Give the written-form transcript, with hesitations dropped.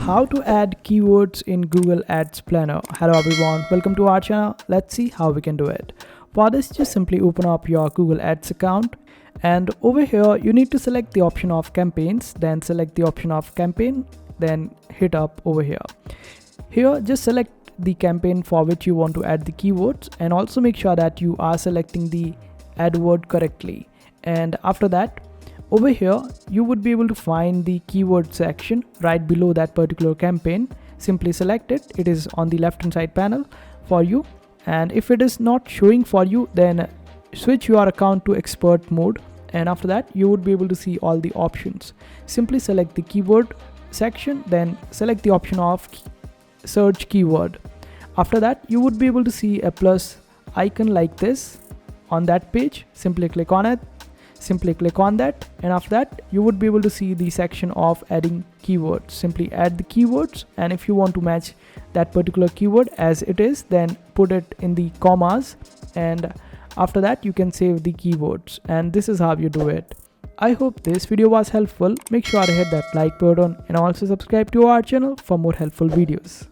How to add keywords in Google Ads Planner. Hello everyone, welcome to our channel. Let's see how we can do it. For this, just simply open up your Google Ads account, and over here you need to select the option of campaigns, then select the option of campaign, then hit up over here. Here just select the campaign for which you want to add the keywords, and also make sure that you are selecting the ad word correctly. And after that, over here you would be able to find the keyword section right below that particular campaign. Simply select it. It is on the left hand side panel for you, and if it is not showing for you, then switch your account to expert mode, and after that you would be able to see all the options. Simply select the keyword section, then select the option of search keyword. After that you would be able to see a plus icon like this on that page. Simply click on it, simply click on that, and after that you would be able to see the section of adding keywords. Simply add the keywords, and if you want to match that particular keyword as it is, then put it in the commas, and after that you can save the keywords. And this is how you do it. I hope this video was helpful. Make sure to hit that like button and also subscribe to our channel for more helpful videos.